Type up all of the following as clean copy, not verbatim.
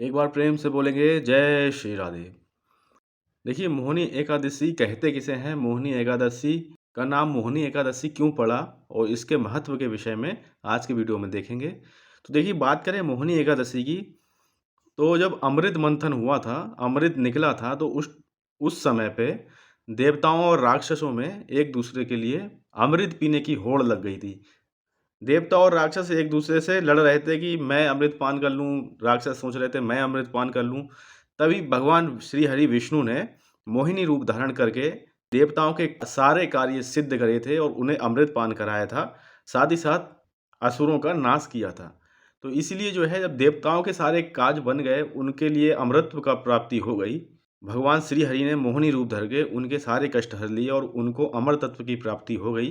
एक बार प्रेम से बोलेंगे जय श्री राधे। देखिए मोहिनी एकादशी कहते किसे हैं? मोहिनी एकादशी का नाम मोहिनी एकादशी क्यों पड़ा और इसके महत्व के विषय में आज की वीडियो में देखेंगे। तो देखिए बात करें मोहिनी एकादशी की, तो जब अमृत मंथन हुआ था, अमृत निकला था तो उस समय पे देवताओं और राक्षसों में एक दूसरे के लिए अमृत पीने की होड़ लग गई थी। देवता और राक्षस एक दूसरे से लड़ रहे थे कि मैं अमृत पान कर लूँ, राक्षस सोच रहे थे मैं अमृत पान कर लूँ। तभी भगवान श्री हरि विष्णु ने मोहिनी रूप धारण करके देवताओं के सारे कार्य सिद्ध करे थे और उन्हें अमृत पान कराया था। साथ ही साथ असुरों का नाश किया था। तो इसलिए जो है जब देवताओं के सारे काज बन गए, उनके लिए अमृतत्व का प्राप्ति हो गई, भगवान श्री हरि ने मोहिनी रूप धर के उनके सारे कष्ट हर लिए और उनको अमर तत्व की प्राप्ति हो गई।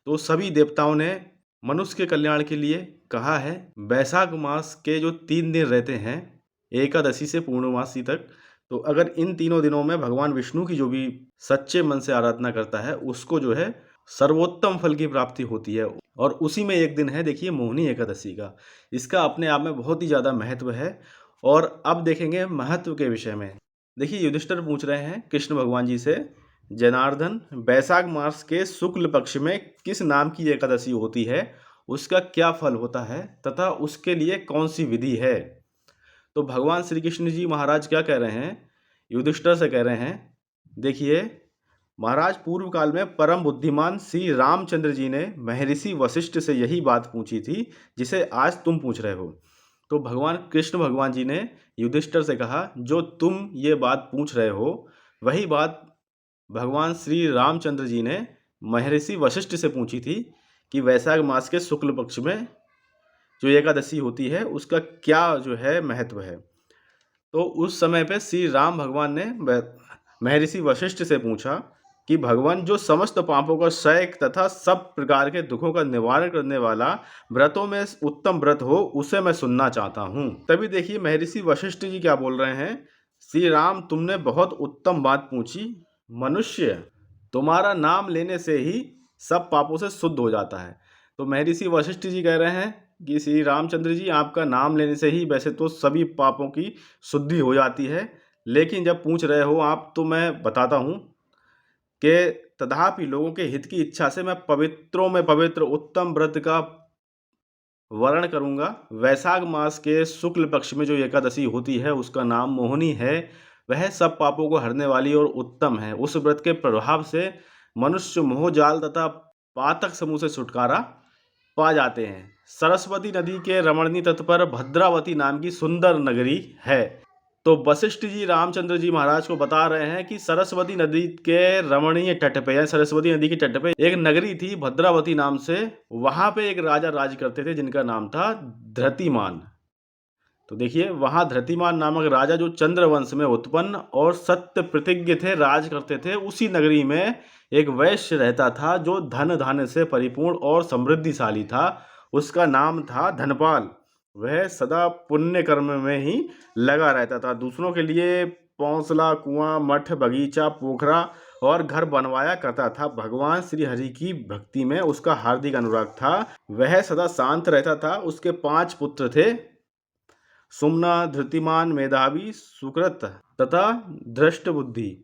तो सभी देवताओं ने मनुष्य के कल्याण के लिए कहा है, वैशाख मास के जो 3 दिन रहते हैं, एकादशी से पूर्णमासी तक, तो अगर इन तीनों दिनों में भगवान विष्णु की जो भी सच्चे मन से आराधना करता है, उसको जो है सर्वोत्तम फल की प्राप्ति होती है। और उसी में एक दिन है देखिए मोहिनी एकादशी का। इसका अपने आप में बहुत ही ज़्यादा महत्व है। और अब देखेंगे महत्व के विषय में। देखिए युधिष्ठिर पूछ रहे हैं कृष्ण भगवान जी से, जनार्दन वैशाख मास के शुक्ल पक्ष में किस नाम की एकादशी होती है, उसका क्या फल होता है तथा उसके लिए कौन सी विधि है। तो भगवान श्री कृष्ण जी महाराज क्या कह रहे हैं, युधिष्ठिर से कह रहे हैं, देखिए महाराज पूर्व काल में परम बुद्धिमान श्री रामचंद्र जी ने महर्षि वशिष्ठ से यही बात पूछी थी जिसे आज तुम पूछ रहे हो। तो भगवान कृष्ण भगवान जी ने युधिष्ठिर से कहा, जो तुम ये बात पूछ रहे हो वही बात भगवान श्री रामचंद्र जी ने महर्षि वशिष्ठ से पूछी थी कि वैशाख मास के शुक्ल पक्ष में जो एकादशी होती है उसका क्या जो है महत्व है। तो उस समय पे श्री राम भगवान ने महर्षि वशिष्ठ से पूछा कि भगवान जो समस्त पापों का क्षय तथा सब प्रकार के दुखों का निवारण करने वाला व्रतों में उत्तम व्रत हो, उसे मैं सुनना चाहता हूँ। तभी देखिए महर्षि वशिष्ठ जी क्या बोल रहे हैं, श्री राम तुमने बहुत उत्तम बात पूछी। मनुष्य तुम्हारा नाम लेने से ही सब पापों से शुद्ध हो जाता है। तो महर्षि वशिष्ठ जी कह रहे हैं कि श्री रामचंद्र जी आपका नाम लेने से ही वैसे तो सभी पापों की शुद्धि हो जाती है, लेकिन जब पूछ रहे हो आप तो मैं बताता हूँ कि तथापि लोगों के हित की इच्छा से मैं पवित्रों में पवित्र उत्तम व्रत का वर्णन करूँगा। वैशाख मास के शुक्ल पक्ष में जो एकादशी होती है उसका नाम मोहिनी है। वह सब पापों को हरने वाली और उत्तम है। उस व्रत के प्रभाव से मनुष्य मोह जाल तथा पातक समूह से छुटकारा पा जाते हैं। सरस्वती नदी के रमणीय तट पर भद्रावती नाम की सुंदर नगरी है। तो वशिष्ठ जी रामचंद्र जी महाराज को बता रहे हैं कि सरस्वती नदी के रमणीय तट पे या सरस्वती नदी के तट पे एक नगरी थी भद्रावती नाम से। वहां पे एक राजा राज करते थे जिनका नाम था धृतिमान। तो देखिए वहां धृतिमान नामक राजा जो चंद्रवंश में उत्पन्न और सत्य प्रतिज्ञ थे, राज करते थे। उसी नगरी में एक वैश्य रहता था जो धन धान्य से परिपूर्ण और समृद्धिशाली था। उसका नाम था धनपाल। वह सदा पुण्य कर्म में ही लगा रहता था। दूसरों के लिए पौंसला, कुआं, मठ, बगीचा, पोखरा और घर बनवाया करता था। भगवान श्री हरि की भक्ति में उसका हार्दिक अनुराग था। वह सदा शांत रहता था। उसके 5 पुत्र थे, सुमना, धृतिमान, मेधावी, सुकृत तथा धृष्टबुद्धि।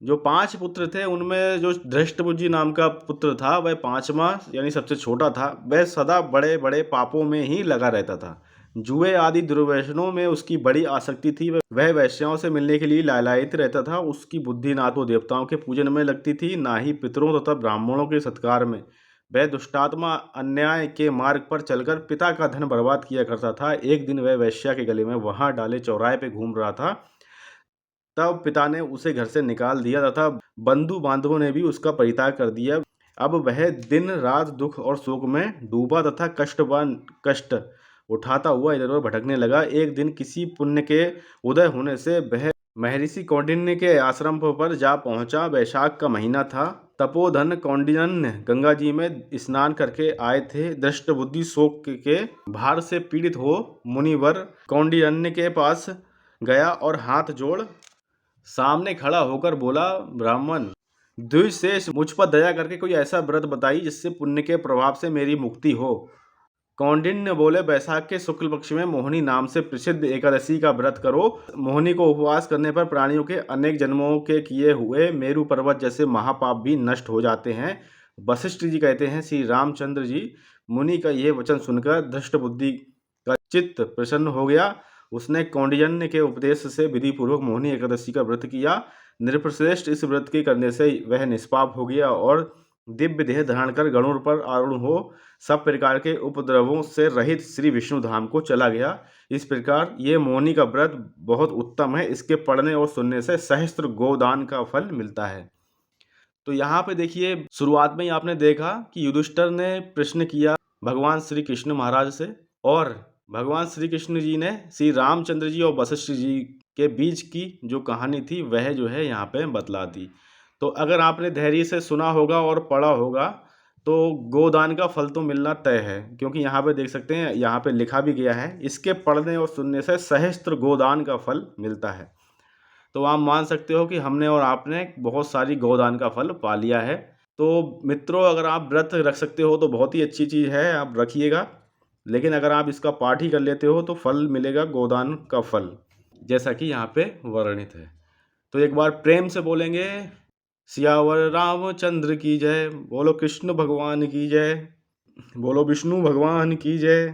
जो 5 पुत्र थे उनमें जो धृष्टबुद्धि नाम का पुत्र था वह 5वां यानी सबसे छोटा था। वह सदा बड़े बड़े पापों में ही लगा रहता था। जुए आदि दुर्व्यसनों में उसकी बड़ी आसक्ति थी। वह वैश्याओं से मिलने के लिए लालायित रहता था। उसकी बुद्धि ना तो देवताओं के पूजन में लगती थी, ना ही पितरों तथा ब्राह्मणों के सत्कार में। वह दुष्टात्मा अन्याय के मार्ग पर चलकर पिता का धन बर्बाद किया करता था। एक दिन वह वैश्या के गले में वहां डाले चौराहे पे घूम रहा था, तब पिता ने उसे घर से निकाल दिया तथा बंधु बांधवों ने भी उसका परित्याग कर दिया। अब वह दिन रात दुख और शोक में डूबा तथा कष्ट उठाता हुआ इधर उधर भटकने लगा। एक दिन किसी पुण्य के उदय होने से वह महर्षि कौंडिन्य के आश्रम पर जा पहुंचा। वैशाख का महीना था। तपोधन कौंडिन्य गंगा जी में स्नान करके आए थे। दृष्ट बुद्धि शोक के भार से पीड़ित हो मुनिवर कौंडिन्य के पास गया और हाथ जोड़ सामने खड़ा होकर बोला, ब्राह्मण द्विशेष मुझ पर दया करके कोई ऐसा व्रत बताइए जिससे पुण्य के प्रभाव से मेरी मुक्ति हो। कौंडिन्य बोले, बैसाख के शुक्ल पक्ष में मोहिनी नाम से प्रसिद्ध एकादशी का व्रत करो। मोहिनी को उपवास करने पर प्राणियों के अनेक जन्मों के किए हुए मेरु पर्वत जैसे महापाप भी नष्ट हो जाते हैं। वशिष्ठ जी कहते हैं, श्री रामचंद्र जी मुनि का यह वचन सुनकर धृष्ट बुद्धि का चित्त प्रसन्न हो गया। उसने कौंडिन्य के उपदेश से विधि पूर्वक मोहिनी एकादशी का व्रत किया। नृपश्रेष्ठ इस व्रत के करने से वह निष्पाप हो गया और दिव्य देह धारण कर गरुड़ पर आरूढ़ हो सब प्रकार के उपद्रवों से रहित श्री विष्णु धाम को चला गया। इस प्रकार ये मोहिनी का व्रत बहुत उत्तम है। इसके पढ़ने और सुनने से सहस्त्र गोदान का फल मिलता है। तो यहाँ पे देखिए, शुरुआत में ही आपने देखा कि युधिष्ठिर ने प्रश्न किया भगवान श्री कृष्ण महाराज से, और भगवान श्री कृष्ण जी ने श्री रामचंद्र जी और वशिष्ठ जी के बीच की जो कहानी थी वह जो है यहाँ पे बतला दी। तो अगर आपने धैर्य से सुना होगा और पढ़ा होगा तो गोदान का फल तो मिलना तय है, क्योंकि यहाँ पे देख सकते हैं, यहाँ पे लिखा भी गया है, इसके पढ़ने और सुनने से सहस्त्र गोदान का फल मिलता है। तो आप मान सकते हो कि हमने और आपने बहुत सारी गोदान का फल पा लिया है। तो मित्रों, अगर आप व्रत रख सकते हो तो बहुत ही अच्छी चीज़ है, आप रखिएगा। लेकिन अगर आप इसका पाठ ही कर लेते हो तो फल मिलेगा गोदान का फल, जैसा कि यहाँ पे वर्णित है। तो एक बार प्रेम से बोलेंगे, सियावर रामचंद्र की जय। बोलो कृष्ण भगवान की जय। बोलो विष्णु भगवान की जय।